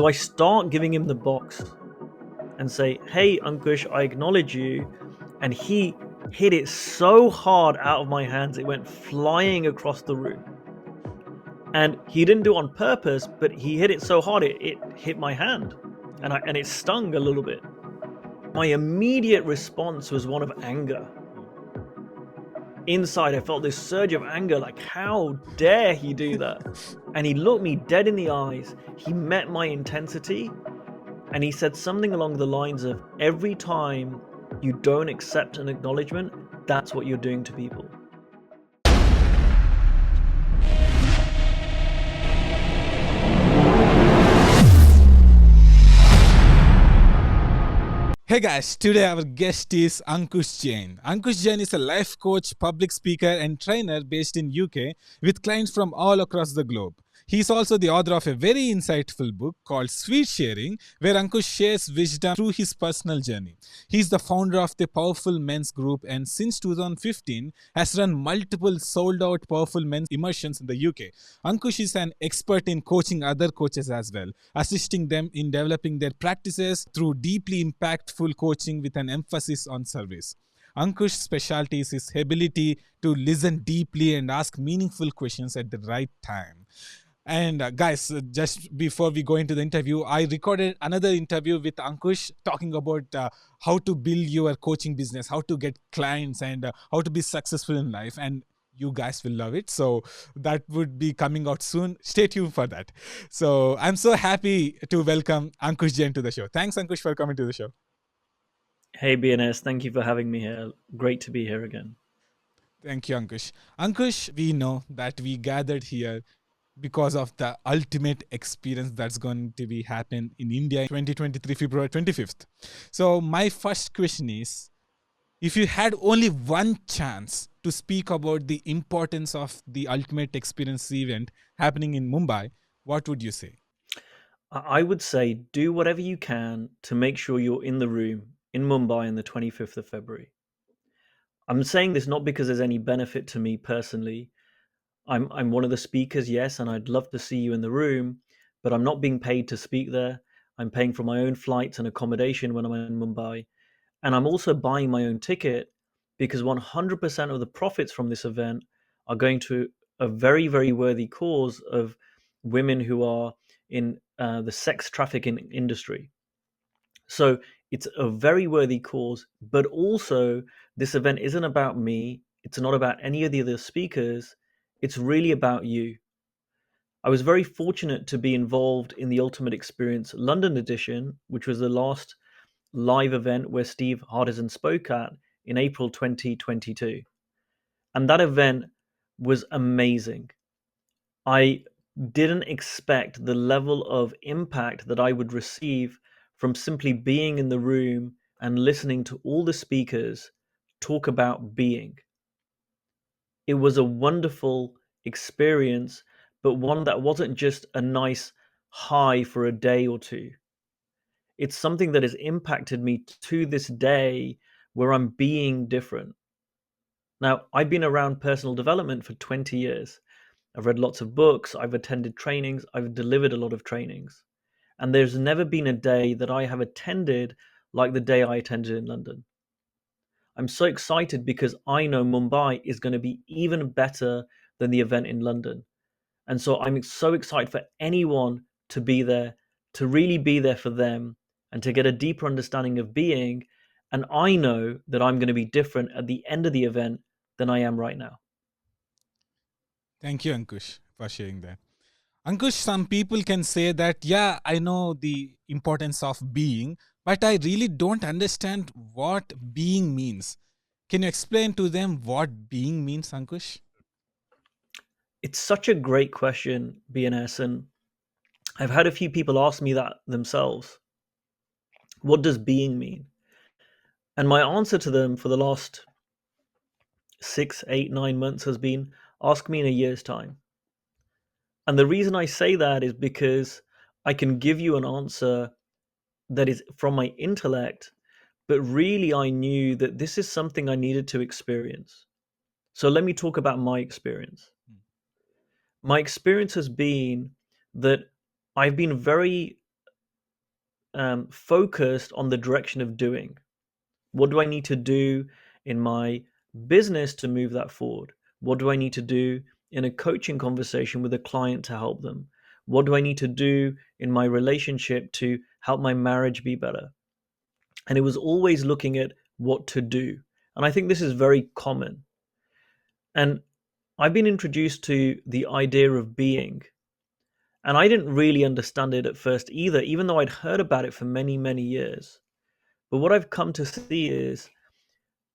So I start giving him the box and say, "Hey, Ankush, I acknowledge you." And he hit it so hard out of my hands, it went flying across the room. And he didn't do it on purpose, but he hit it so hard it hit my hand, and it stung a little bit. My immediate response was one of anger. Inside, I felt this surge of anger, like, how dare he do that? And he looked me dead in the eyes. He met my intensity, and he said something along the lines of, every time you don't accept an acknowledgement, that's what you're doing to people. Hey guys, today our guest is Ankush Jain. Ankush Jain is a life coach, public speaker and trainer based in UK with clients from all across the globe. He is also the author of a very insightful book called Sweet Sharing, where Ankush shares wisdom through his personal journey. He is the founder of the Powerful Men's Group and since 2015 has run multiple sold out Powerful Men's immersions in the UK. Ankush is an expert in coaching other coaches as well, assisting them in developing their practices through deeply impactful coaching with an emphasis on service. Ankush's specialty is his ability to listen deeply and ask meaningful questions at the right time. And guys, just before we go into the interview, I recorded another interview with Ankush talking about how to build your coaching business, how to get clients, and how to be successful in life. And you guys will love it. So that would be coming out soon. Stay tuned for that. So I'm so happy to welcome Ankush Jain to the show. Thanks, Ankush, for coming to the show. Hey, BNS, thank you for having me here. Great to be here again. Thank you, Ankush. Ankush, we know that we gathered here because of the ultimate experience that's going to be happen in India in 2023, February 25th. So my first question is, if you had only one chance to speak about the importance of the ultimate experience event happening in Mumbai, what would you say? I would say do whatever you can to make sure you're in the room in Mumbai on the 25th of February. I'm saying this not because there's any benefit to me personally. I'm one of the speakers, yes, and I'd love to see you in the room, but I'm not being paid to speak there. I'm paying for my own flights and accommodation when I'm in Mumbai, and I'm also buying my own ticket because 100% of the profits from this event are going to a very, very worthy cause of women who are in the sex trafficking industry. So it's a very worthy cause, but also this event isn't about me. It's not about any of the other speakers. It's really about you. I was very fortunate to be involved in the Ultimate Experience London edition, which was the last live event where Steve Hardison spoke at in April 2022. And that event was amazing. I didn't expect the level of impact that I would receive from simply being in the room and listening to all the speakers talk about being. It was a wonderful experience, but one that wasn't just a nice high for a day or two. It's something that has impacted me to this day where I'm being different. Now, I've been around personal development for 20 years. I've read lots of books, I've attended trainings, I've delivered a lot of trainings. And there's never been a day that I have attended like the day I attended in London. I'm so excited because I know Mumbai is going to be even better than the event in London. And so I'm so excited for anyone to be there, to really be there for them, and to get a deeper understanding of being. And I know that I'm going to be different at the end of the event than I am right now. Thank you, Ankush, for sharing that. Ankush, some people can say that, yeah, I know the importance of being, but I really don't understand what being means. Can you explain to them what being means, Ankush? It's such a great question, BNS, and I've had a few people ask me that themselves. What does being mean? And my answer to them for the last 6, 8, 9 months has been ask me in a year's time. And the reason I say that is because I can give you an answer that is from my intellect, but really I knew that this is something I needed to experience. So let me talk about my experience. My experience has been that I've been very focused on the direction of doing. What do I need to do in my business to move that forward? What do I need to do in a coaching conversation with a client to help them? What do I need to do in my relationship to help my marriage be better? And it was always looking at what to do. And I think this is very common. And I've been introduced to the idea of being, and I didn't really understand it at first either, even though I'd heard about it for many, many years. But what I've come to see is,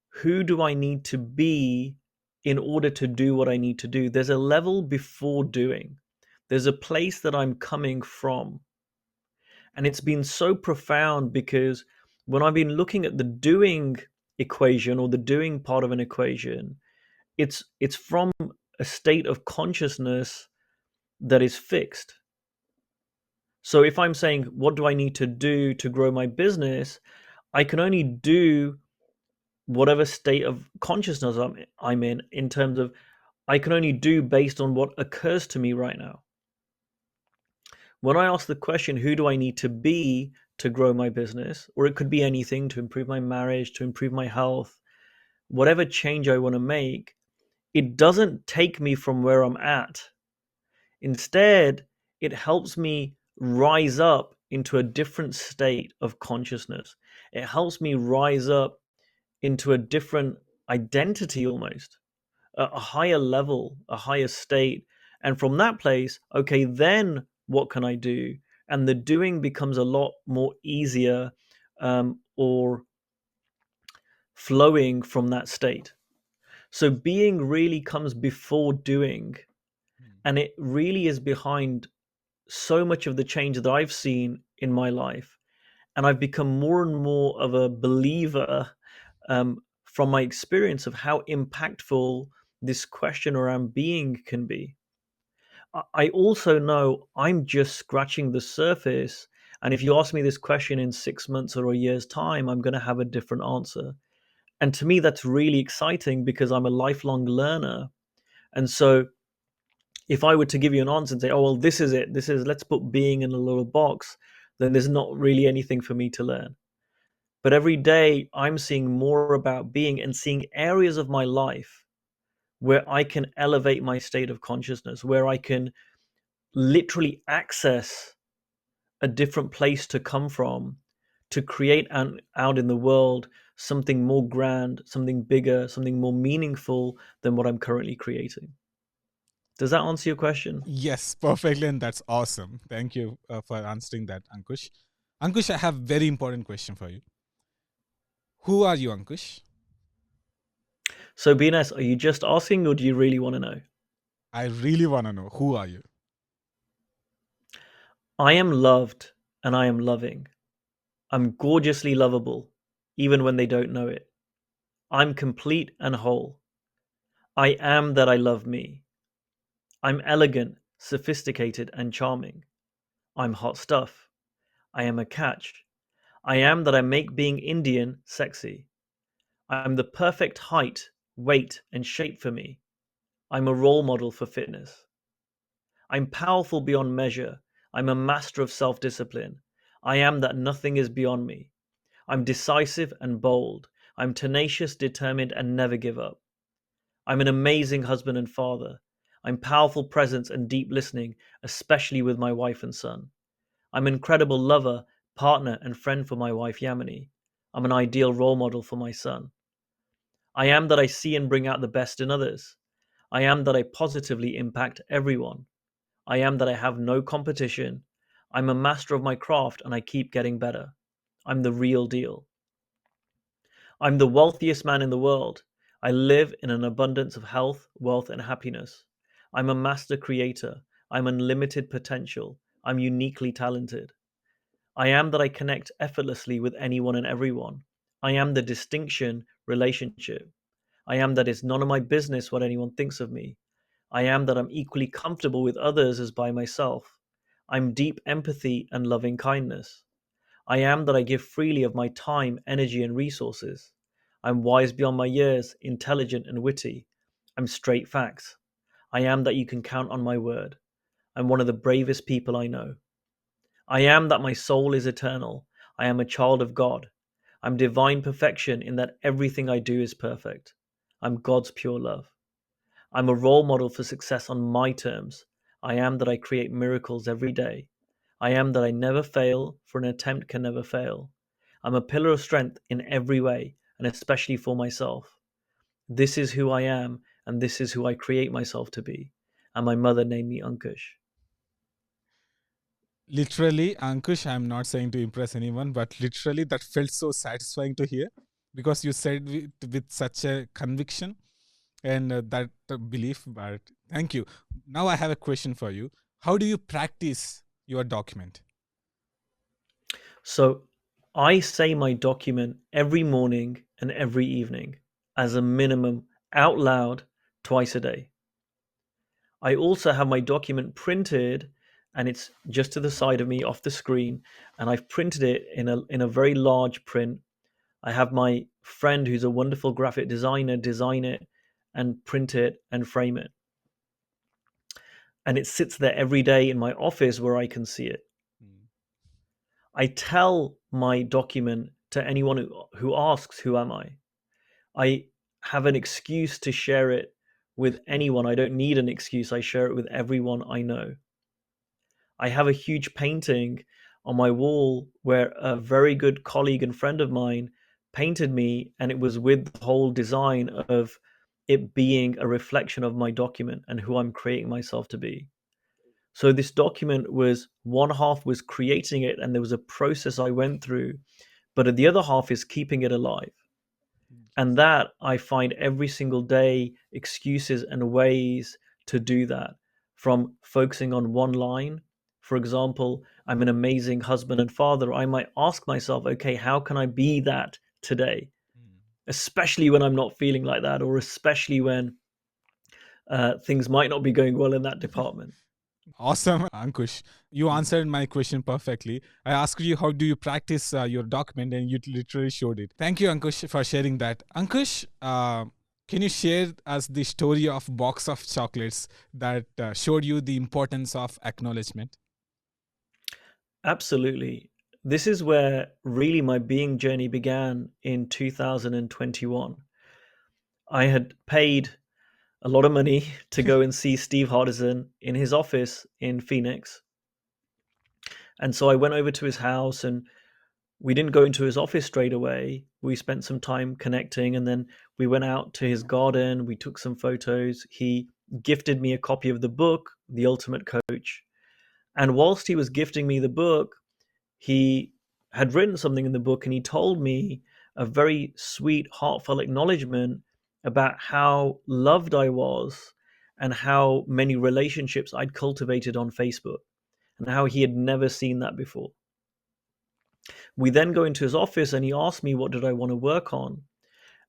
who do I need to be in order to do what I need to do? There's a level before doing, there's a place that I'm coming from. And it's been so profound because when I've been looking at the doing equation or the doing part of an equation, it's from a state of consciousness that is fixed. So if I'm saying, what do I need to do to grow my business? I can only do whatever state of consciousness I'm in terms of I can only do based on what occurs to me right now. When I ask the question, who do I need to be to grow my business? Or it could be anything, to improve my marriage, to improve my health, whatever change I want to make, it doesn't take me from where I'm at. Instead, it helps me rise up into a different state of consciousness. It helps me rise up into a different identity almost, a higher level, a higher state. And from that place, okay, then what can I do? And the doing becomes a lot more easier, or flowing from that state. So being really comes before doing, and it really is behind so much of the change that I've seen in my life. And I've become more and more of a believer, from my experience of how impactful this question around being can be. I also know I'm just scratching the surface. And if you ask me this question in 6 months or a year's time, I'm going to have a different answer. And to me, that's really exciting because I'm a lifelong learner. And so if I were to give you an answer and say, oh, well, this is it, let's put being in a little box, then there's not really anything for me to learn. But every day I'm seeing more about being and seeing areas of my life where I can elevate my state of consciousness, where I can literally access a different place to come from, to create out in the world something more grand, something bigger, something more meaningful than what I'm currently creating. Does that answer your question? Yes, perfectly, and that's awesome. Thank you for answering that, Ankush. Ankush, I have very important question for you. Who are you, Ankush? So, BNS, are you just asking or do you really want to know? I really want to know who are you. I am loved and I am loving. I'm gorgeously lovable, even when they don't know it. I'm complete and whole. I am that I love me. I'm elegant, sophisticated, and charming. I'm hot stuff. I am a catch. I am that I make being Indian sexy. I'm the perfect height, weight, and shape for me. I'm a role model for fitness. I'm powerful beyond measure. I'm a master of self discipline. I am that nothing is beyond me. I'm decisive and bold. I'm tenacious, determined, and never give up. I'm an amazing husband and father. I'm powerful presence and deep listening, especially with my wife and son. I'm an incredible lover, partner, and friend for my wife Yamini. I'm an ideal role model for my son. I am that I see and bring out the best in others. I am that I positively impact everyone. I am that I have no competition. I'm a master of my craft and I keep getting better. I'm the real deal. I'm the wealthiest man in the world. I live in an abundance of health, wealth, and happiness. I'm a master creator. I'm unlimited potential. I'm uniquely talented. I am that I connect effortlessly with anyone and everyone. I am the distinction relationship. I am that it's none of my business what anyone thinks of me. I am that I'm equally comfortable with others as by myself. I'm deep empathy and loving kindness. I am that I give freely of my time, energy, and resources. I'm wise beyond my years, intelligent and witty. I'm straight facts. I am that you can count on my word. I'm one of the bravest people I know. I am that my soul is eternal. I am a child of God. I'm divine perfection in that everything I do is perfect. I'm God's pure love. I'm a role model for success on my terms. I am that I create miracles every day. I am that I never fail, for an attempt can never fail. I'm a pillar of strength in every way, and especially for myself. This is who I am, and this is who I create myself to be. And my mother named me Ankush. Literally, Ankush, I'm not saying to impress anyone, but literally that felt so satisfying to hear because you said with such a conviction and that belief. But thank you. Now I have a question for you. How do you practice your document? So I say my document every morning and every evening as a minimum out loud twice a day. I also have my document printed and it's just to the side of me off the screen and I've printed it in a very large print. I have my friend who's a wonderful graphic designer design it and print it and frame it. And it sits there every day in my office where I can see it. Mm. I tell my document to anyone who asks, who am I? I have an excuse to share it with anyone. I don't need an excuse. I share it with everyone I know. I have a huge painting on my wall where a very good colleague and friend of mine painted me, and it was with the whole design of it being a reflection of my document and who I'm creating myself to be. So this document was one half was creating it, and there was a process I went through, but the other half is keeping it alive. And that I find every single day excuses and ways to do that, from focusing on one line. For example, I'm an amazing husband and father. I might ask myself, okay, how can I be that today? Mm. Especially when I'm not feeling like that, or especially when things might not be going well in that department. Awesome, Ankush. You answered my question perfectly. I asked you how do you practice your document, and you literally showed it. Thank you, Ankush, for sharing that. Ankush, can you share us the story of box of chocolates that showed you the importance of acknowledgement? Absolutely. This is where really my being journey began in 2021. I had paid a lot of money to go and see Steve Hardison in his office in Phoenix. And so I went over to his house and we didn't go into his office straight away. We spent some time connecting and then we went out to his garden. We took some photos. He gifted me a copy of the book, The Ultimate Coach. And whilst he was gifting me the book, he had written something in the book and he told me a very sweet, heartfelt acknowledgement about how loved I was and how many relationships I'd cultivated on Facebook and how he had never seen that before. We then go into his office and he asked me what did I want to work on,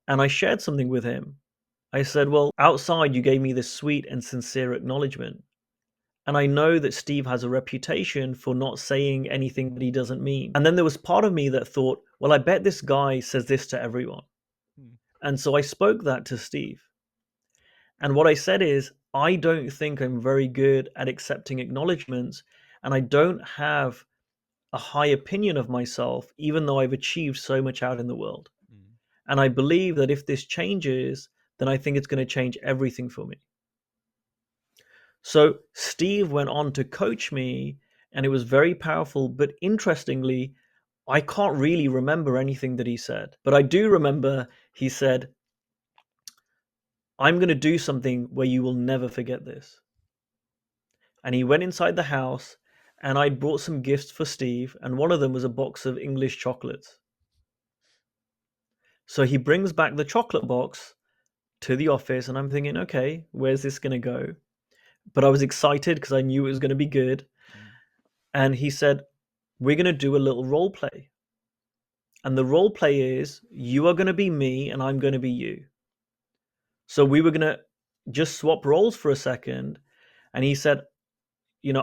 and I shared something with him. I said, well, outside you gave me this sweet and sincere acknowledgement, and I know that Steve has a reputation for not saying anything that he doesn't mean. And then there was part of me that thought, well, I bet this guy says this to everyone. Mm. And so I spoke that to Steve. And what I said is, I don't think I'm very good at accepting acknowledgements, and I don't have a high opinion of myself, even though I've achieved so much out in the world. Mm. And I believe that if this changes, then I think it's going to change everything for me. So Steve went on to coach me, and it was very powerful. But interestingly, I can't really remember anything that he said. But I do remember he said, I'm going to do something where you will never forget this. And he went inside the house, and I brought some gifts for Steve, and one of them was a box of English chocolates. So he brings back the chocolate box to the office, and I'm thinking, okay, where's this going to go? But I was excited because I knew it was going to be good. Mm. And he said, we're going to do a little role play. And the role play is you are going to be me and I'm going to be you. So we were going to just swap roles for a second. And he said,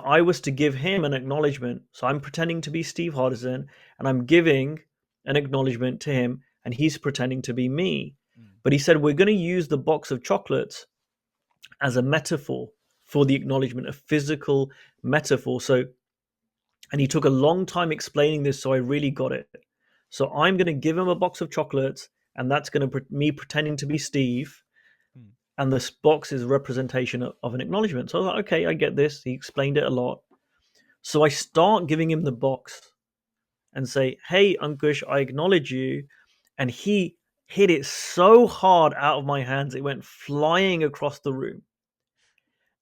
I was to give him an acknowledgement. So I'm pretending to be Steve Hardison and I'm giving an acknowledgement to him and he's pretending to be me. Mm. But he said, we're going to use the box of chocolates as a metaphor for the acknowledgement, a physical metaphor. So And he took a long time explaining this, so I really got it. So I'm going to give him a box of chocolates, and that's going to me pretending to be Steve, mm, and this box is a representation of an acknowledgement. So I was like, okay, I get this. He explained it a lot. So I start giving him the box and say, hey, Ankush, I acknowledge you. And he hit it so hard out of my hands, it went flying across the room.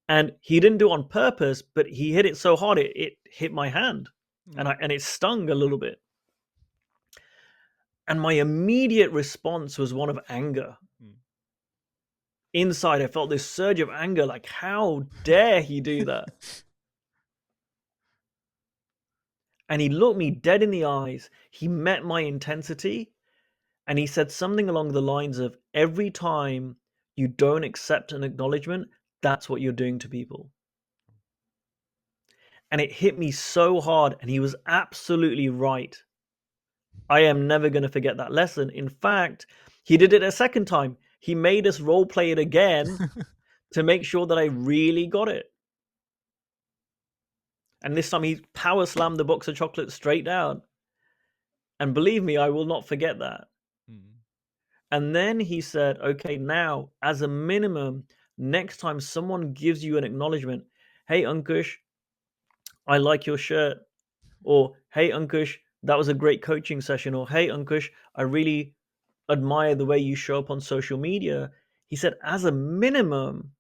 And he didn't do it on purpose, but he hit it so hard it hit my hand, mm, and it stung a little bit. And my immediate response was one of anger. mm. Inside, I felt this surge of anger, like, how dare he do that? And he looked me dead in the eyes. He met my intensity, and he said something along the lines of, every time you don't accept an acknowledgement, that's what you're doing to people. And it hit me so hard, and he was absolutely right. I am never going to forget that lesson. In fact, he did it a second time. He made us role play it again to make sure that I really got it. And this time he power slammed the box of chocolates straight down. And believe me, I will not forget that. Mm, And then he said, okay, now, as a minimum, next time someone gives you an acknowledgement, hey, Ankush, I like your shirt. Or, hey, Ankush, that was a great coaching session. Or, hey, Ankush, I really admire the way you show up on social media. He said, as a minimum,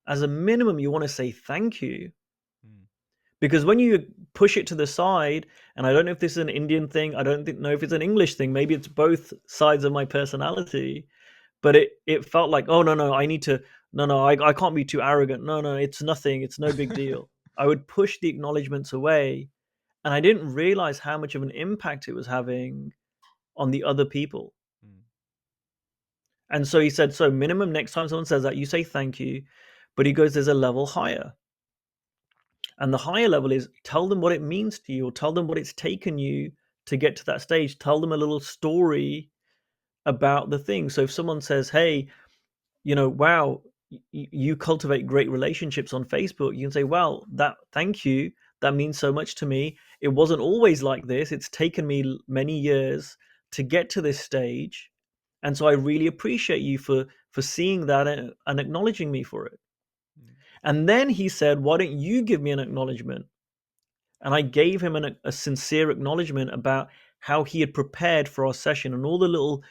you want to say thank you. mm. Because when you push it to the side, and I don't know if this is an Indian thing, I don't know if it's an English thing, maybe it's both sides of my personality, but it felt like, oh, no, I need to, no, I can't be too arrogant. No, it's nothing. It's no big deal. I would push the acknowledgements away, and I didn't realize how much of an impact it was having on the other people. Mm, And so he said, so minimum next time someone says that, you say thank you. But he goes, there's a level higher. And the higher level is tell them what it means to you, or tell them what it's taken you to get to that stage. Tell them a little story about the thing. So if someone says, hey, wow, you cultivate great relationships on Facebook, you can say, well, that, thank you. That means so much to me. It wasn't always like this. It's taken me many years to get to this stage. And so I really appreciate you for seeing that and acknowledging me for it. mm, And then he said, why don't you give me an acknowledgement? And I gave him a sincere acknowledgement about how he had prepared for our session and all the little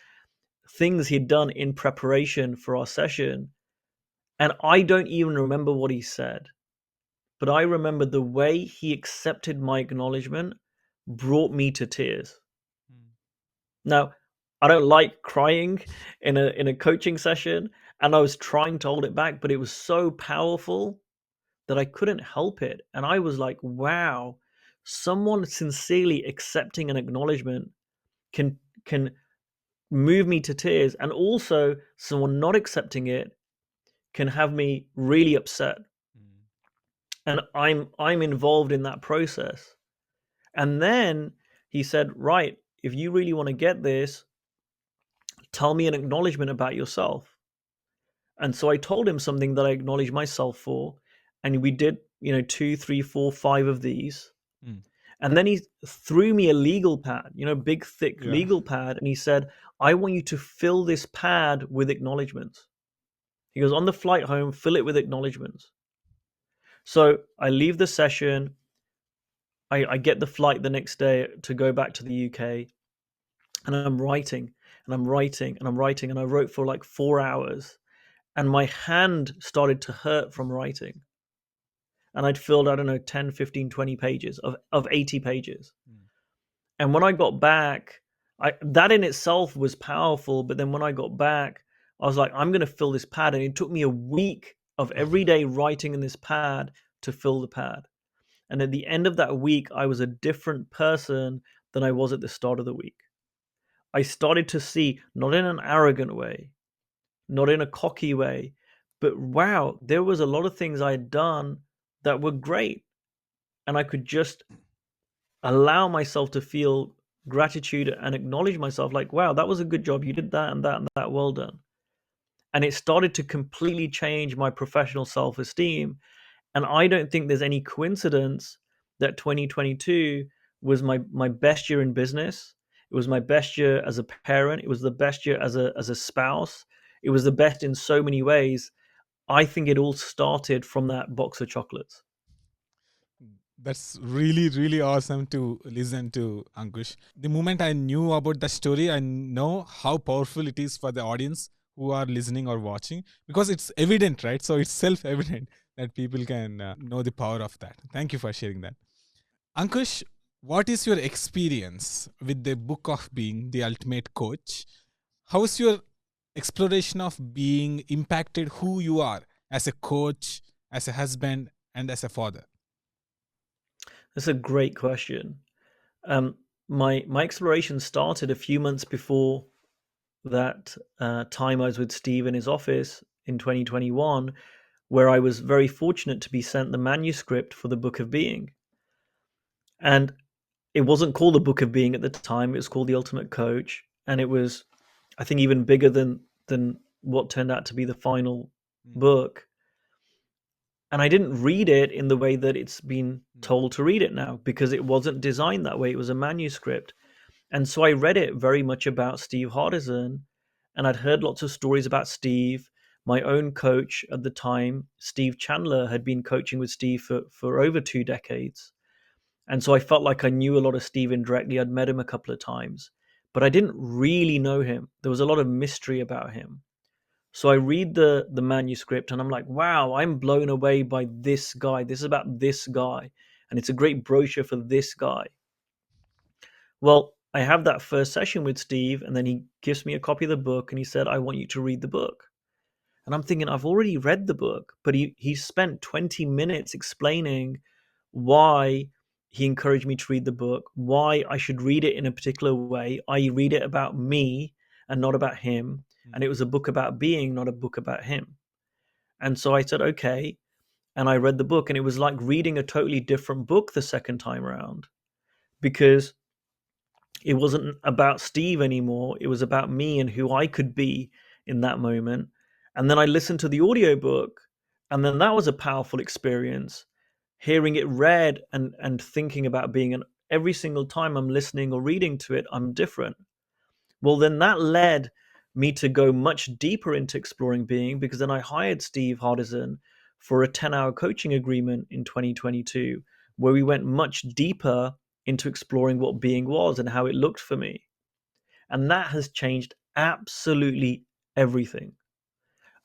things he'd done in preparation for our session. And I don't even remember what he said, but I remember the way he accepted my acknowledgement brought me to tears. mm, Now, I don't like crying in a coaching session, and I was trying to hold it back, but it was so powerful that I couldn't help it. And I was like, wow, someone sincerely accepting an acknowledgement can move me to tears, and also someone not accepting it can have me really upset. mm, And I'm involved in that process. And then he said, right, if you really want to get this, tell me an acknowledgement about yourself. And so I told him something that I acknowledge myself for. And we did, 2, 3, 4, 5 of these. mm. And then he threw me a legal pad, big, thick Yeah. legal pad. And he said, I want you to fill this pad with acknowledgements. He goes, on the flight home, fill it with acknowledgements. So I leave the session. I get the flight the next day to go back to the UK. And I'm writing and I'm writing and I'm writing. And I wrote for like 4 hours. And my hand started to hurt from writing. And I'd filled, I don't know, 10, 15, 20 pages of 80 pages. Mm. And when I got back, that in itself was powerful. But then when I got back, I was like, I'm going to fill this pad. And it took me a week of every day writing in this pad to fill the pad. And at the end of that week, I was a different person than I was at the start of the week. I started to see, not in an arrogant way, not in a cocky way, but wow, there was a lot of things I had done that were great. And I could just allow myself to feel gratitude and acknowledge myself like, wow, that was a good job. You did that and that and that. Well done. And it started to completely change my professional self esteem. And I don't think there's any coincidence that 2022 was my best year in business. It was my best year as a parent. It was the best year as a spouse. It was the best in so many ways. I think it all started from that box of chocolates. That's really, really awesome to listen to, Ankush. The moment I knew about the story, I know how powerful it is for the audience who are listening or watching, because it's evident, right? So it's self evident that people can know the power of that. Thank you for sharing that. Ankush, what is your experience with the book of being the ultimate coach? How's your exploration of being impacted who you are as a coach, as a husband, and as a father? That's a great question. Um, my exploration started a few months before that time I was with Steve in his office in 2021, where I was very fortunate to be sent the manuscript for the Book of Being. And it wasn't called the Book of Being at the time, it was called The Ultimate Coach. And it was, I think, even bigger than what turned out to be the final Mm, book. And I didn't read it in the way that it's been mm, told to read it now because it wasn't designed that way. It was a manuscript. And so I read it very much about Steve Hardison, and I'd heard lots of stories about Steve. My own coach at the time, Steve Chandler, had been coaching with Steve for over 2 decades. And so I felt like I knew a lot of Steve indirectly. I'd met him a couple of times, but I didn't really know him. There was a lot of mystery about him. So I read the manuscript and I'm like, wow, I'm blown away by this guy. This is about this guy. And it's a great brochure for this guy. Well, I have that first session with Steve, and then he gives me a copy of the book and he said, I want you to read the book. And I'm thinking, I've already read the book, but he spent 20 minutes explaining why he encouraged me to read the book, why I should read it in a particular way. I read it about me and not about him. And mm, it was a book about being, not a book about him. And so I said, okay. And I read the book, and it was like reading a totally different book the second time around because it wasn't about Steve anymore. It was about me and who I could be in that moment. And then I listened to the audiobook, and then that was a powerful experience. Hearing it read and thinking about being, and every single time I'm listening or reading to it, I'm different. Well, then that led me to go much deeper into exploring being because then I hired Steve Hardison for a 10-hour coaching agreement in 2022, where we went much deeper into exploring what being was and how it looked for me. And that has changed absolutely everything.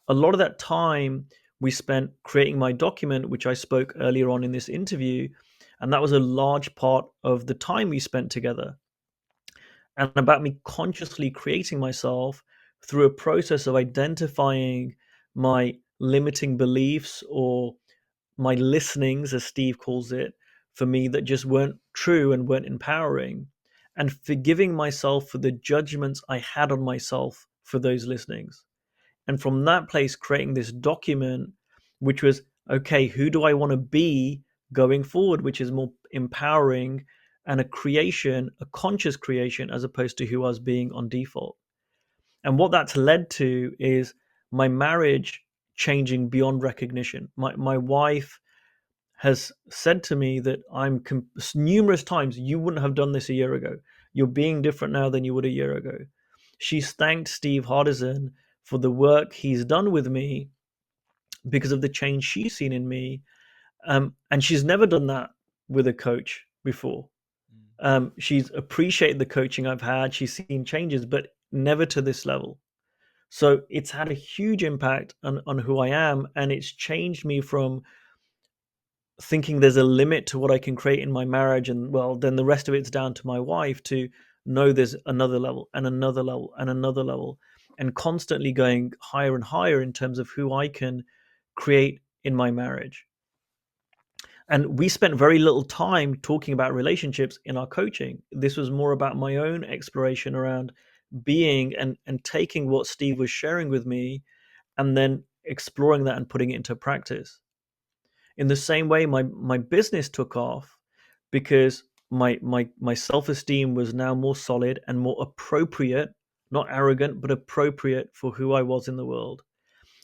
A lot of that time we spent creating my document, which I spoke earlier on in this interview, and that was a large part of the time we spent together and about me consciously creating myself through a process of identifying my limiting beliefs or my listenings, as Steve calls it, for me that just weren't true and weren't empowering, and forgiving myself for the judgments I had on myself for those listenings. And from that place, creating this document, which was okay, who do I want to be going forward, which is more empowering and a creation, a conscious creation, as opposed to who I was being on default. And what that's led to is my marriage changing beyond recognition. My wife has said to me that numerous times, you wouldn't have done this a year ago. You're being different now than you would a year ago. She's thanked Steve Hardison for the work he's done with me because of the change she's seen in me. And she's never done that with a coach before. mm. She's appreciated the coaching I've had. She's seen changes, but never to this level. So it's had a huge impact on who I am. And it's changed me from thinking there's a limit to what I can create in my marriage, and well, then the rest of it's down to my wife to know there's another level and another level and another level, and constantly going higher and higher in terms of who I can create in my marriage. And we spent very little time talking about relationships in our coaching. This was more about my own exploration around being and taking what Steve was sharing with me and then exploring that and putting it into practice. In the same way, my business took off because my self-esteem was now more solid and more appropriate, not arrogant, but appropriate for who I was in the world.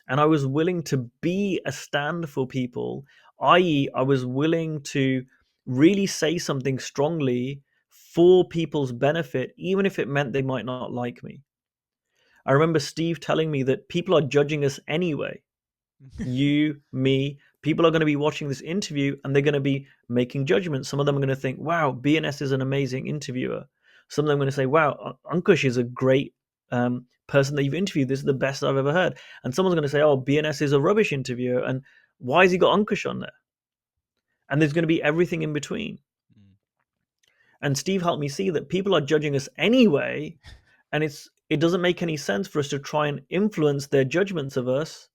And I was willing to be a stand for people, i.e., I was willing to really say something strongly for people's benefit, even if it meant they might not like me. I remember Steve telling me that people are judging us anyway. You, me, people are going to be watching this interview and they're going to be making judgments. Some of them are going to think, wow, BNS is an amazing interviewer. Some of them are going to say, wow, Ankush is a great person that you've interviewed. This is the best I've ever heard. And someone's going to say, oh, BNS is a rubbish interviewer. And why has he got Ankush on there? And there's going to be everything in between. Mm. And Steve helped me see that people are judging us anyway, and it doesn't make any sense for us to try and influence their judgments of us.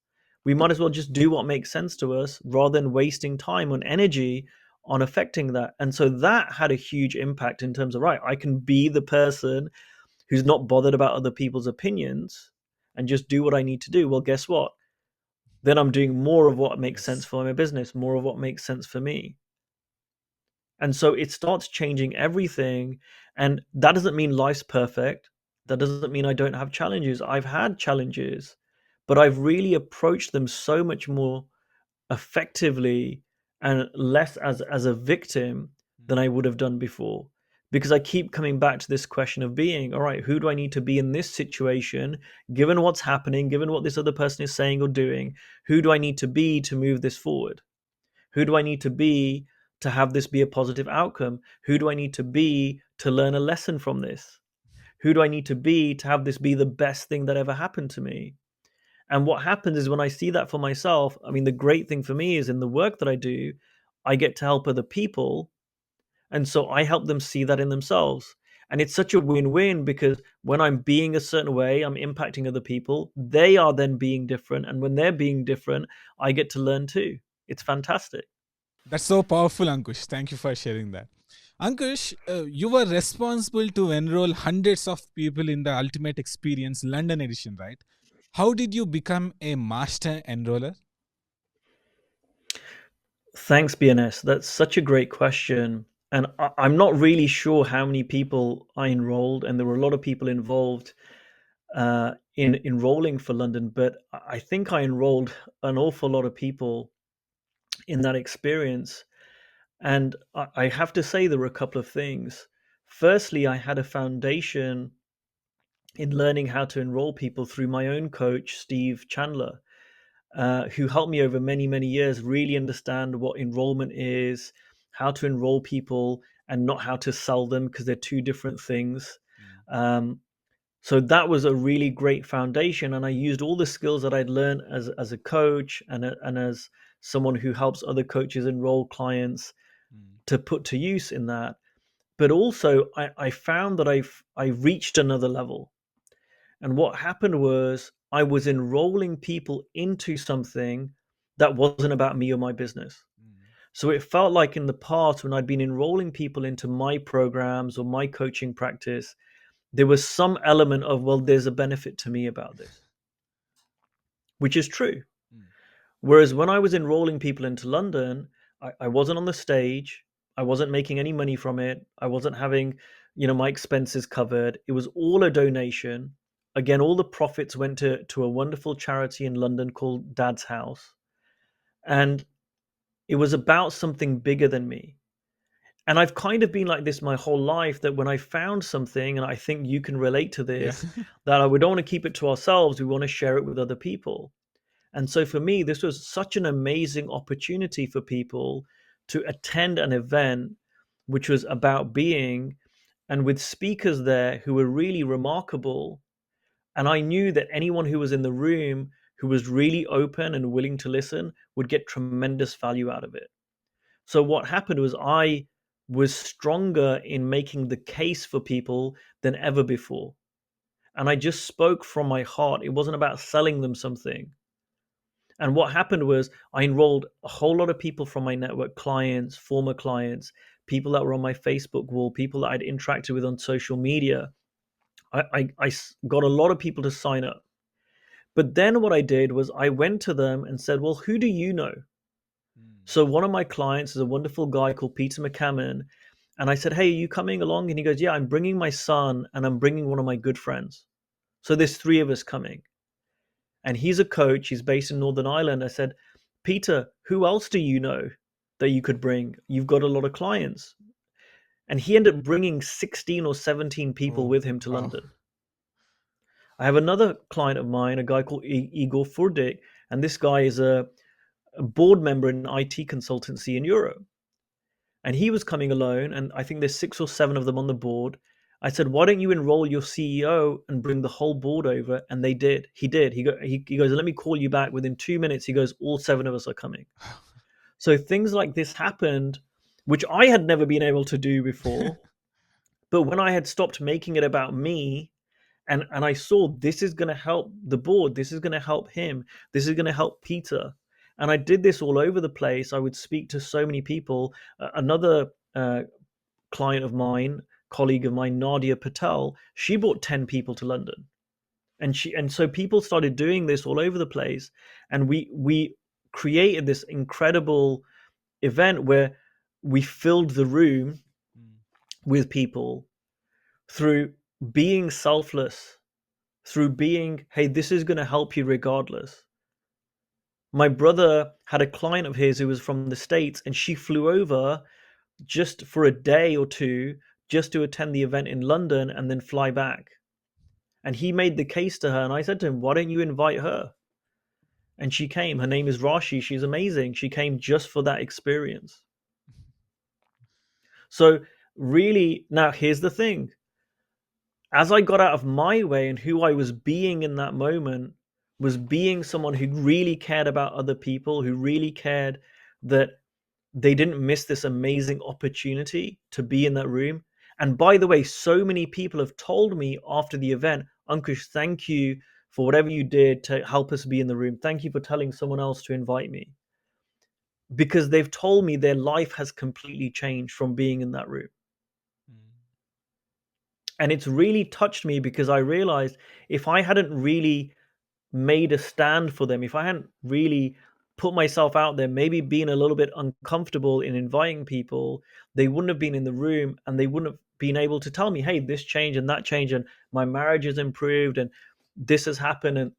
We might as well just do what makes sense to us rather than wasting time and energy on affecting that. And so that had a huge impact in terms of, right, I can be the person who's not bothered about other people's opinions and just do what I need to do. Well, guess what? Then I'm doing more of what makes sense Yes. for my business, more of what makes sense for me. And so it starts changing everything. And that doesn't mean life's perfect. That doesn't mean I don't have challenges. I've had challenges, but I've really approached them so much more effectively and less as a victim than Mm. I would have done before. Because I keep coming back to this question of being, all right, who do I need to be in this situation, given what's happening, given what this other person is saying or doing? Who do I need to be to move this forward? Who do I need to be to have this be a positive outcome? Who do I need to be to learn a lesson from this? Who do I need to be to have this be the best thing that ever happened to me? And what happens is when I see that for myself, I mean, the great thing for me is in the work that I do, I get to help other people. And so I help them see that in themselves. And it's such a win win because when I'm being a certain way, I'm impacting other people. They are then being different. And when they're being different, I get to learn too. It's fantastic. That's so powerful, Ankush. Thank you for sharing that. Ankush, you were responsible to enroll hundreds of people in the Ultimate Experience London edition, right? How did you become a master enroller? Thanks, BNS. That's such a great question. And I'm not really sure how many people I enrolled, and there were a lot of people involved in enrolling for London, but I think I enrolled an awful lot of people in that experience. And I have to say, there were a couple of things. Firstly, I had a foundation in learning how to enroll people through my own coach, Steve Chandler, who helped me over many, many years really understand what enrollment is, how to enroll people, and not how to sell them because they're two different things. Mm. Um, so that was a really great foundation, and I used all the skills that I'd learned as a coach and as someone who helps other coaches enroll clients Mm. to put to use in that. But also, I found that I reached another level, and what happened was I was enrolling people into something that wasn't about me or my business. Mm. So it felt like in the past, when I'd been enrolling people into my programs or my coaching practice, there was some element of, well, there's a benefit to me about this, which is true. Mm. Whereas when I was enrolling people into London, I wasn't on the stage. I wasn't making any money from it. I wasn't having, my expenses covered. It was all a donation. Again, all the profits went to a wonderful charity in London called Dad's House. And it was about something bigger than me. And I've kind of been like this my whole life, that when I found something, and I think you can relate to Yeah. this, that we don't want to keep it to ourselves. We want to share it with other people. And so for me, this was such an amazing opportunity for people to attend an event which was about being, and with speakers there who were really remarkable. And I knew that anyone who was in the room who was really open and willing to listen would get tremendous value out of it. So what happened was I was stronger in making the case for people than ever before. And I just spoke from my heart. It wasn't about selling them something. And what happened was I enrolled a whole lot of people from my network, clients, former clients, people that were on my Facebook wall, people that I'd interacted with on social media. I got a lot of people to sign up. But then what I did was I went to them and said, well, who do you know? Mm. So one of my clients is a wonderful guy called Peter McCammon. And I said, hey, are you coming along? And he goes, yeah, I'm bringing my son and I'm bringing one of my good friends. So there's three of us coming. And he's a coach. He's based in Northern Ireland. I said, Peter, who else do you know? that you could bring. You've got a lot of clients. And he ended up bringing 16 or 17 people Oh, with him to wow. London. I have another client of mine, a guy called Igor Furdik, and this guy is a board member in an IT consultancy in Europe. And he was coming alone, and I think there's 6 or 7 of them on the board. I said, "Why don't you enroll your CEO and bring the whole board over?" And they did. He did. He goes, "Let me call you back." Within 2 minutes, he goes, "All 7 of us are coming." So things like this happened, which I had never been able to do before. But when I had stopped making it about me, and I saw this is going to help the board, this is going to help him, this is going to help Peter, and I did this all over the place. I would speak to so many people. Another client of mine, colleague of mine, Nadia Patel, she brought 10 people to London, and so people started doing this all over the place, and we created this incredible event where we filled the room Mm, with people through being selfless, through being, hey, this is going to help you regardless. My brother had a client of his who was from the States, and she flew over just for a day or two just to attend the event in London and then fly back. And he made the case to her, and I said to him, "Why don't you invite her?" And she came. Her name is Rashi. She's amazing. She came just for that experience. So, really, now here's the thing: as I got out of my way and who I was being in that moment was being someone who really cared about other people, who really cared that they didn't miss this amazing opportunity to be in that room. And by the way, so many people have told me after the event, Ankush, thank you for whatever you did to help us be in the room. Thank you for telling someone else to invite me. Because they've told me their life has completely changed from being in that room. mm, And it's really touched me because I realized if I hadn't really made a stand for them, if I hadn't really put myself out there, maybe being a little bit uncomfortable in inviting people, they wouldn't have been in the room and they wouldn't have been able to tell me, hey, this change and that change, and my marriage has improved, and this has happened, and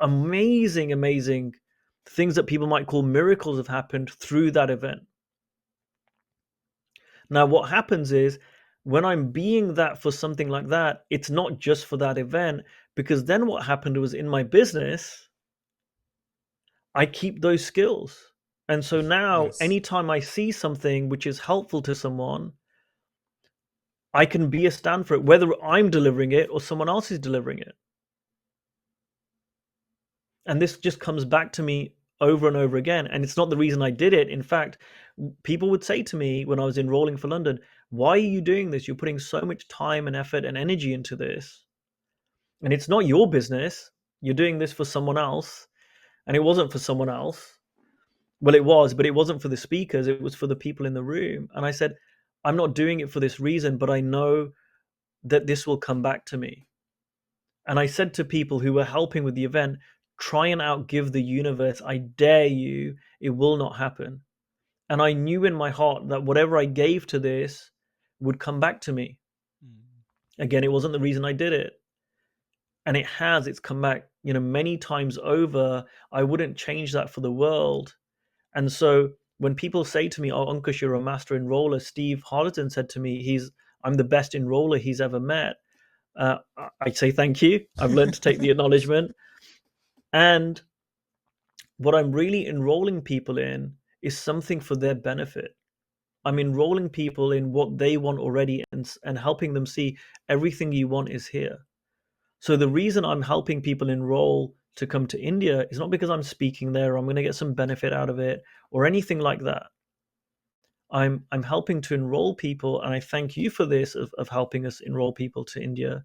amazing, amazing things that people might call miracles have happened through that event. Now, what happens is when I'm being that for something like that, it's not just for that event, because then what happened was in my business, I keep those skills. And so now, yes. anytime I see something which is helpful to someone, I can be a stand for it, whether I'm delivering it or someone else is delivering it. And this just comes back to me over and over again. And it's not the reason I did it. In fact, people would say to me when I was enrolling for London, "Why are you doing this? You're putting so much time and effort and energy into this. And it's not your business. You're doing this for someone else." And it wasn't for someone else. Well, it was, but it wasn't for the speakers, it was for the people in the room. And I said, "I'm not doing it for this reason, but I know that this will come back to me." And I said to people who were helping with the event, "Try and outgive the universe. I dare you. It will not happen." And I knew in my heart that whatever I gave to this would come back to me. Mm, Again, it wasn't the reason I did it. And it's come back, many times over. I wouldn't change that for the world. And so when people say to me, "Oh, Ankush, you're a master enroller," Steve Harleton said to me, "I'm the best enroller he's ever met." I'd say thank you. I've learned to take the acknowledgement. And what I'm really enrolling people in is something for their benefit. I'm enrolling people in what they want already, and helping them see everything you want is here. So the reason I'm helping people enroll to come to India is not because I'm speaking there, or I'm going to get some benefit out of it, or anything like that. I'm helping to enroll people, and I thank you for this of helping us enroll people to India,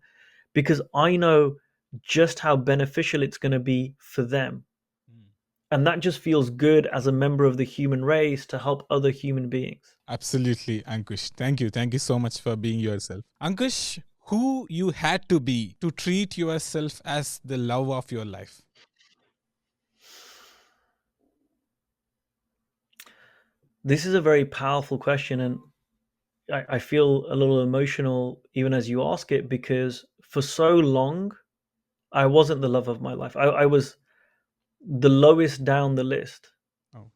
because I know just how beneficial it's going to be for them. mm. And that just feels good as a member of the human race to help other human beings. Absolutely, Ankush. Thank you. Thank you so much for being yourself. Ankush, who you had to be to treat yourself as the love of your life? This is a very powerful question, and I feel a little emotional even as you ask it, because for so long I wasn't the love of my life. I was the lowest down the list. Oh.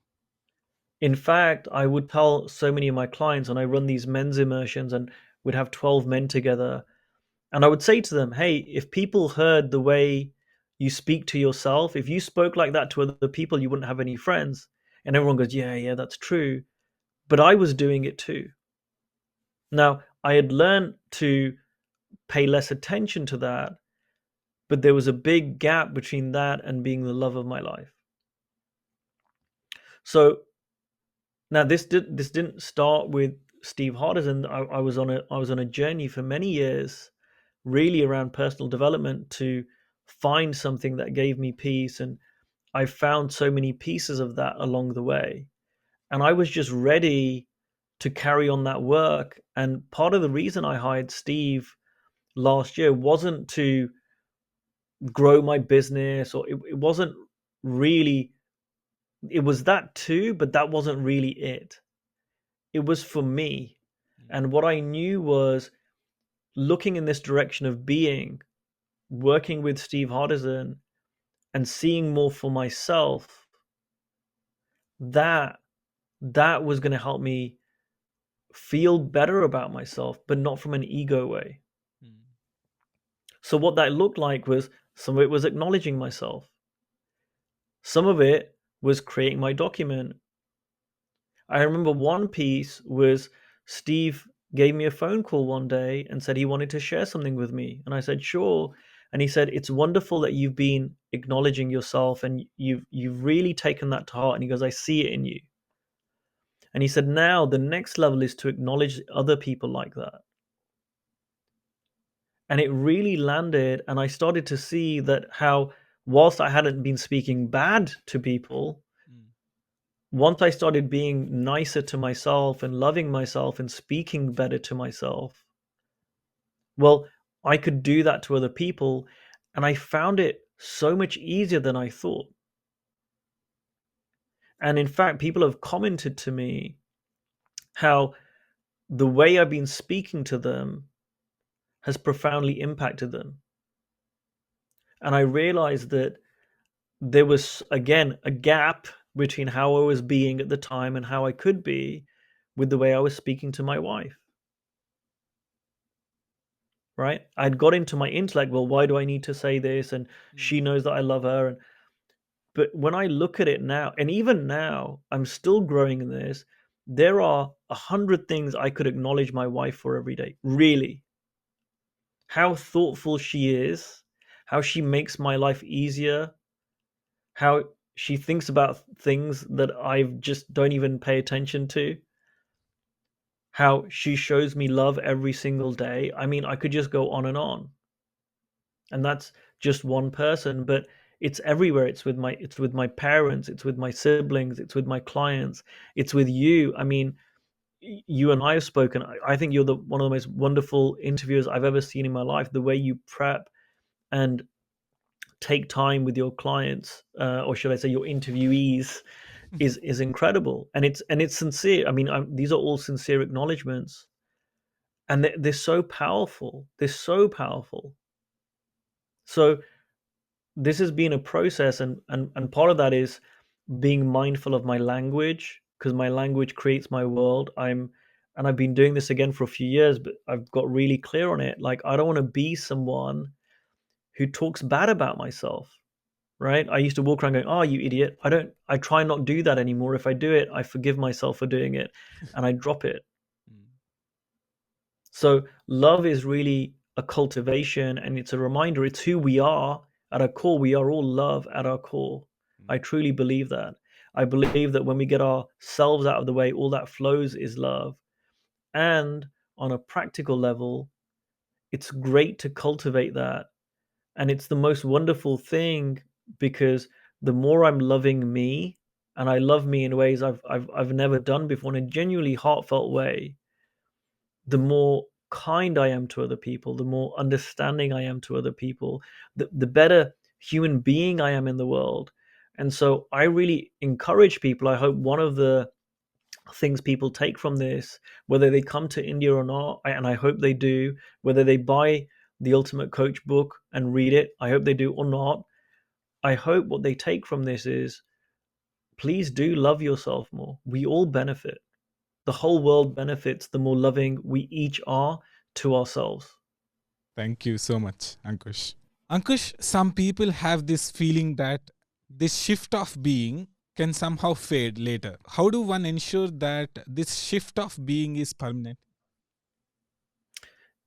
In fact, I would tell so many of my clients, and I run these men's immersions, and we'd have 12 men together. And I would say to them, hey, if people heard the way you speak to yourself, if you spoke like that to other people, you wouldn't have any friends. And everyone goes, yeah, yeah, that's true. But I was doing it too. Now, I had learned to pay less attention to that, but there was a big gap between that and being the love of my life. So now this didn't start with Steve Hardison. I was on a journey for many years, really around personal development to find something that gave me peace, and I found so many pieces of that along the way. And I was just ready to carry on that work. And part of the reason I hired Steve last year wasn't to grow my business, or it wasn't really, it was that too, but that wasn't really it. It was for me. Mm, And what I knew was looking in this direction of being, working with Steve Hardison and seeing more for myself, that that was going to help me feel better about myself, but not from an ego way. mm, So what that looked like was, some of it was acknowledging myself. Some of it was creating my document. I remember one piece was Steve gave me a phone call one day and said he wanted to share something with me. And I said, sure. And he said, it's wonderful that you've been acknowledging yourself and you've really taken that to heart. And he goes, I see it in you. And he said, now the next level is to acknowledge other people like that. And it really landed. And I started to see that how, whilst I hadn't been speaking bad to people, mm, once I started being nicer to myself and loving myself and speaking better to myself, well, I could do that to other people. And I found it so much easier than I thought. And in fact, people have commented to me how the way I've been speaking to them has profoundly impacted them. And I realized that there was, again, a gap between how I was being at the time and how I could be with the way I was speaking to my wife. Right? I'd got into my intellect, well, why do I need to say this? And mm, she knows that I love her. And but when I look at it now, and even now, I'm still growing in this. There are 100 things I could acknowledge my wife for every day. Really, how thoughtful she is, how she makes my life easier, how she thinks about things that I just don't even pay attention to, how she shows me love every single day. I mean, I could just go on and on. And that's just one person, but it's everywhere. It's with my parents, it's with my siblings, it's with my clients, it's with you. I mean, you and I have spoken. I think you're the one of the most wonderful interviewers I've ever seen in my life. The way you prep and take time with your clients, or should I say your interviewees, is incredible. And it's sincere. I mean, these are all sincere acknowledgments, and they're so powerful. They're so powerful. So this has been a process, and part of that is being mindful of my language, because my language creates my world. I've been doing this again for a few years, but I've got really clear on it. Like, I don't want to be someone who talks bad about myself. Right? I used to walk around going, "Oh, you idiot." I try not do that anymore. If I do it, I forgive myself for doing it and I drop it. mm, So love is really a cultivation, and it's a reminder. It's who we are at our core. We are all love at our core. I mm, truly believe that. I believe that when we get ourselves out of the way, all that flows is love. And on a practical level, it's great to cultivate that. And it's the most wonderful thing, because the more I'm loving me, and I love me in ways I've never done before, in a genuinely heartfelt way, the more kind I am to other people, the more understanding I am to other people, the better human being I am in the world. And so I really encourage people. I hope one of the things people take from this, whether they come to India or not, and I hope they do, whether they buy the Ultimate Coach book and read it, I hope they do or not. I hope what they take from this is, please do love yourself more. We all benefit. The whole world benefits the more loving we each are to ourselves. Thank you so much, Ankush. Ankush, some people have this feeling that this shift of being can somehow fade later. How do one ensure that this shift of being is permanent?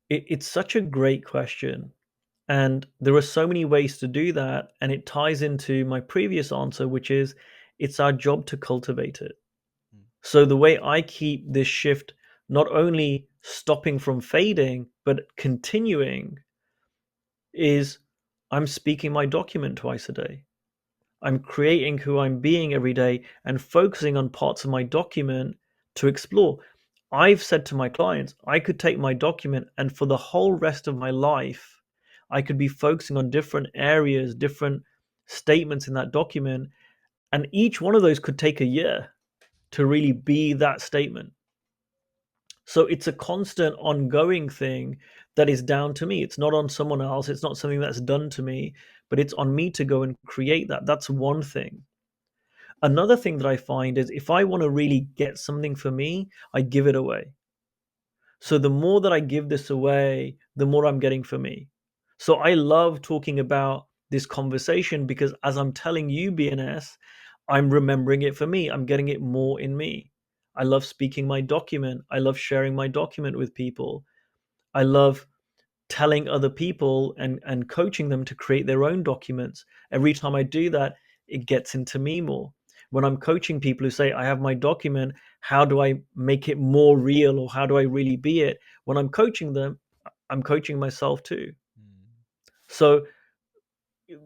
It's such a great question. And there are so many ways to do that. And it ties into my previous answer, which is it's our job to cultivate it. So the way I keep this shift not only stopping from fading, but continuing is I'm speaking my document twice a day. I'm creating who I'm being every day and focusing on parts of my document to explore. I've said to my clients, I could take my document and for the whole rest of my life, I could be focusing on different areas, different statements in that document. And each one of those could take a year to really be that statement. So it's a constant ongoing thing that is down to me. It's not on someone else. It's not something that's done to me, but it's on me to go and create that. That's one thing. Another thing that I find is if I want to really get something for me, I give it away. So the more that I give this away, the more I'm getting for me. So I love talking about this conversation because as I'm telling you, BNS, I'm remembering it for me. I'm getting it more in me. I love speaking my document. I love sharing my document with people. I love telling other people and coaching them to create their own documents. Every time I do that, it gets into me more. When I'm coaching people who say, I have my document, how do I make it more real or how do I really be it? When I'm coaching them, I'm coaching myself too. So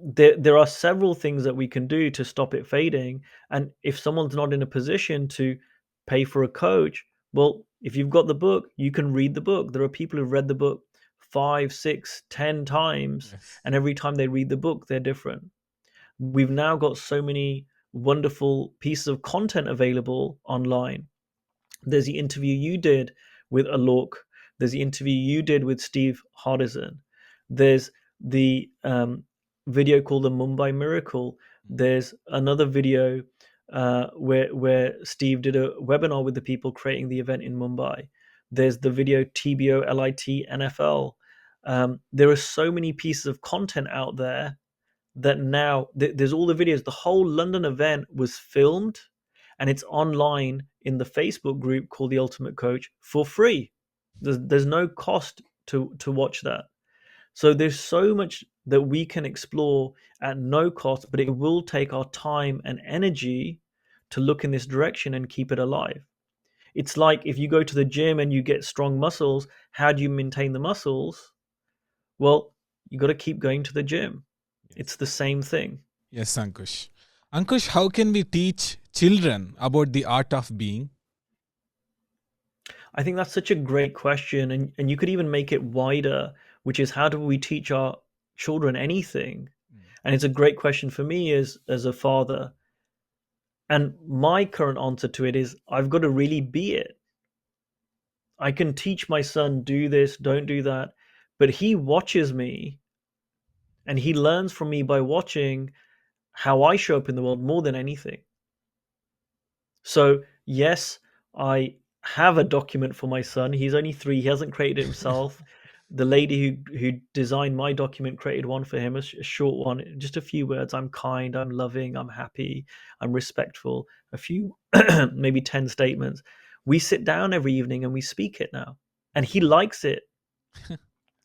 there are several things that we can do to stop it fading. And if someone's not in a position to pay for a coach, well, if you've got the book, you can read the book. There are people who've read the book 5, 6, 10 times, Yes. and every time they read the book, they're different. We've now got so many wonderful pieces of content available online. There's the interview you did with Alok. There's the interview you did with Steve Hardison. There's the video called the Mumbai Miracle. There's another video where Steve did a webinar with the people creating the event in Mumbai. There's the video TBO LIT NFL. There are so many pieces of content out there that now there's all the videos. The whole London event was filmed and it's online in the Facebook group called The Ultimate Coach for free. There's no cost to watch that. So there's so much that we can explore at no cost, but it will take our time and energy to look in this direction and keep it alive. It's like if you go to the gym and you get strong muscles, how do you maintain the muscles? Well, you got to keep going to the gym. It's the same thing. Yes, Ankush. Ankush, how can we teach children about the art of being? I think that's such a great question. And you could even make it wider, which is how do we teach our children anything? And it's a great question for me as a father. And my current answer to it is I've got to really be it. I can teach my son, do this, don't do that. But he watches me and he learns from me by watching how I show up in the world more than anything. So, yes, I have a document for my son. He's only 3, he hasn't created it himself. The lady who designed my document created one for him, a short one, just a few words. I'm kind, I'm loving, I'm happy, I'm respectful. A few, maybe 10 statements. We sit down every evening and we speak it now. And he likes it.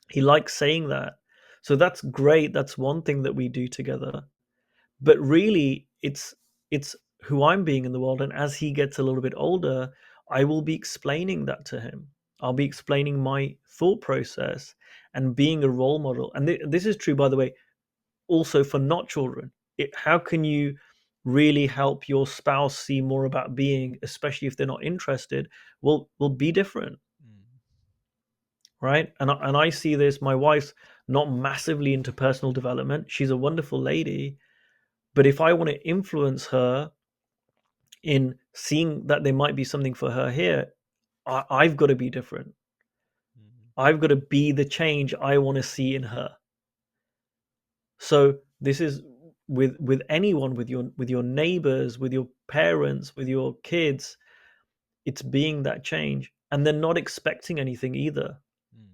He likes saying that. So that's great. That's one thing that we do together. But really, it's who I'm being in the world. And as he gets a little bit older, I will be explaining that to him. I'll be explaining my thought process and being a role model. And this is true, by the way, also for not children. How can you really help your spouse see more about being, especially if they're not interested? Will be different, right? And I see this. My wife's not massively into personal development. She's a wonderful lady, but if I want to influence her in seeing that there might be something for her here, I've got to be different. I've got to be the change I want to see in her. So this is with anyone, with your neighbors, with your parents, with your kids. It's being that change, and they're not expecting anything either, Mm.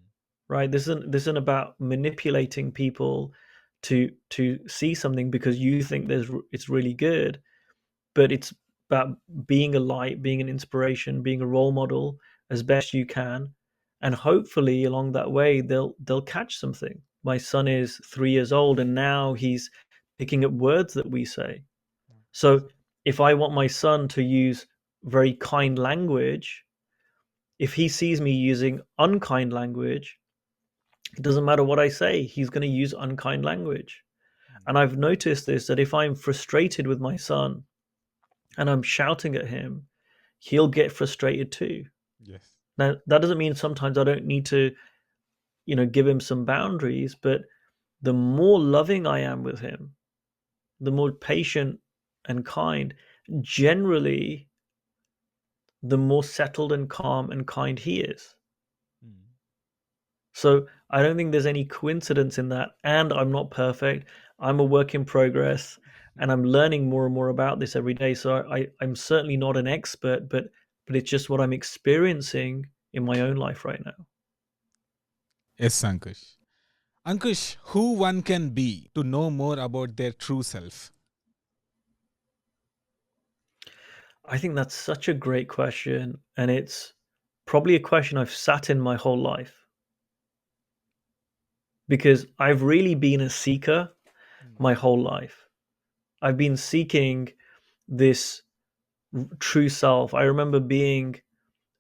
right? This isn't about manipulating people to see something because you think it's really good, but it's about being a light, being an inspiration, being a role model as best you can, and hopefully along that way they'll catch something. My son is 3 years old, and now he's picking up words that we say. So if I want my son to use very kind language, if he sees me using unkind language, it doesn't matter what I say, he's going to use unkind language. Mm. And I've noticed this, that if I'm frustrated with my son and I'm shouting at him, he'll get frustrated too. Yes. Now, that doesn't mean sometimes I don't need to, give him some boundaries, but the more loving I am with him, the more patient and kind, generally, the more settled and calm and kind he is. Mm. So I don't think there's any coincidence in that. And I'm not perfect. I'm a work in progress, and I'm learning more and more about this every day. So I'm certainly not an expert, but it's just what I'm experiencing in my own life right now. Yes, Ankush. Ankush, who one can be to know more about their true self? I think that's such a great question. And it's probably a question I've sat in my whole life because I've really been a seeker Mm. my whole life. I've been seeking this true self. I remember being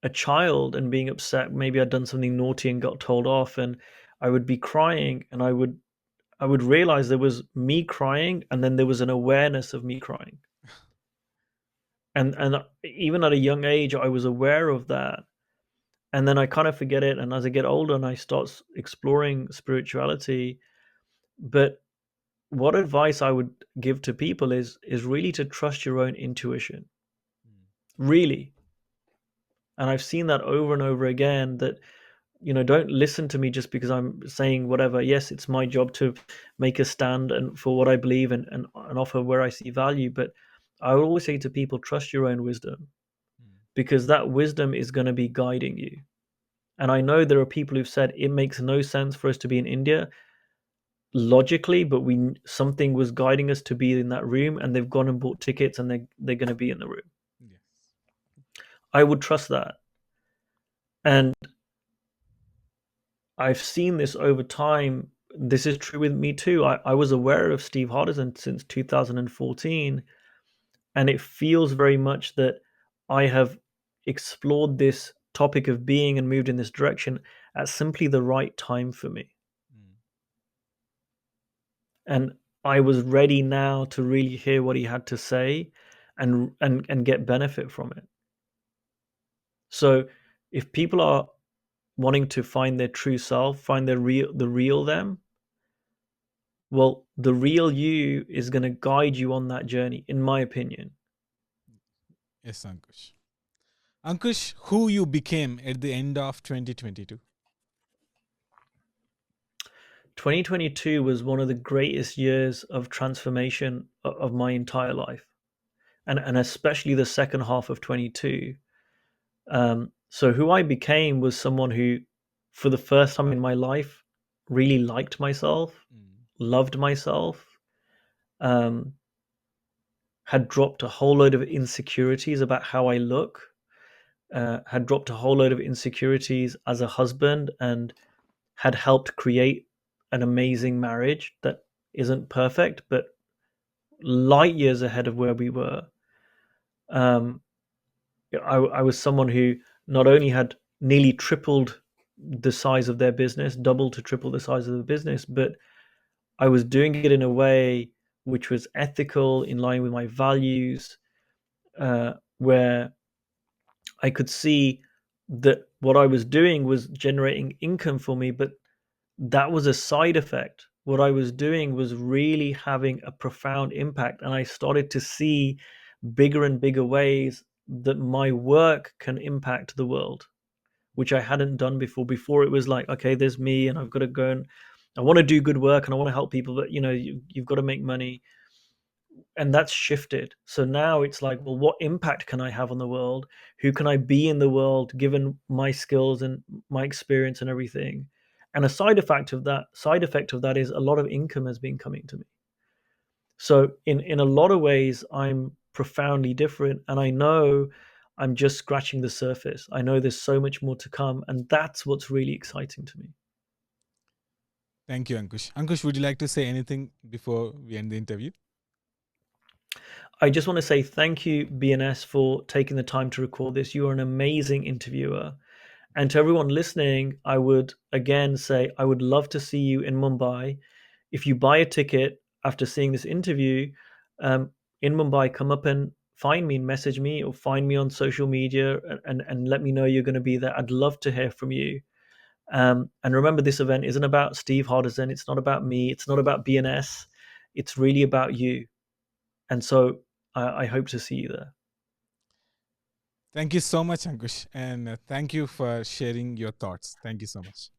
a child and being upset. Maybe I'd done something naughty and got told off, and I would be crying, and I would realize there was me crying, and then there was an awareness of me crying. And even at a young age, I was aware of that, and then I kind of forget it. And as I get older and I start exploring spirituality, but what advice I would give to people is really to trust your own intuition, Mm. really. And I've seen that over and over again, that don't listen to me just because I'm saying whatever. Yes, it's my job to make a stand and for what I believe, and offer where I see value, but I would always say to people, trust your own wisdom, Mm. because that wisdom is going to be guiding you. And I know there are people who've said it makes no sense for us to be in India logically, but we something was guiding us to be in that room, and they've gone and bought tickets, and they're going to be in the room. Yes. I would trust that. And I've seen this over time. This is true with me too. I was aware of Steve Hardison since 2014, and it feels very much that I have explored this topic of being and moved in this direction at simply the right time for me. Mm. And I was ready now to really hear what he had to say, and get benefit from it. So if people are wanting to find their true self, find the real them, well, the real you is going to guide you on that journey, in my opinion. Yes, Ankush. Ankush, who you became at the end of 2022? 2022 was one of the greatest years of transformation of my entire life, and especially the second half of 22. So who I became was someone who, for the first time in my life, really liked myself, Mm. loved myself, um, had dropped a whole load of insecurities about how I look, had dropped a whole load of insecurities as a husband, and had helped create an amazing marriage that isn't perfect, but light years ahead of where we were. Um, I was someone who not only had nearly tripled the size of their business, double to triple the size of the business, but I was doing it in a way which was ethical, in line with my values, where I could see that what I was doing was generating income for me, but that was a side effect. What I was doing was really having a profound impact, and I started to see bigger and bigger ways that my work can impact the world, which I hadn't done before. Before it was like, okay, there's me, and I've got to go, and I want to do good work and I want to help people, but you've got to make money. and that's shifted. So now it's like, well, what impact can I have on the world? Who can I be in the world given my skills and my experience and everything? And a side effect of that is a lot of income has been coming to me. So in a lot of ways, I'm profoundly different, and I know I'm just scratching the surface. I know there's so much more to come, and that's what's really exciting to me. Thank you, Ankush. Ankush, would you like to say anything before we end the interview? I just want to say thank you, BNS, for taking the time to record this. You are an amazing interviewer. And to everyone listening, I would again say I would love to see you in Mumbai. If you buy a ticket after seeing this interview um, in Mumbai, come up and find me, message me, or find me on social media and let me know you're going to be there. I'd love to hear from you. And remember, this event isn't about Steve Hardison. It's not about me. It's not about BNS. It's really about you. And so I hope to see you there. Thank you so much, Ankush. And thank you for sharing your thoughts. Thank you so much.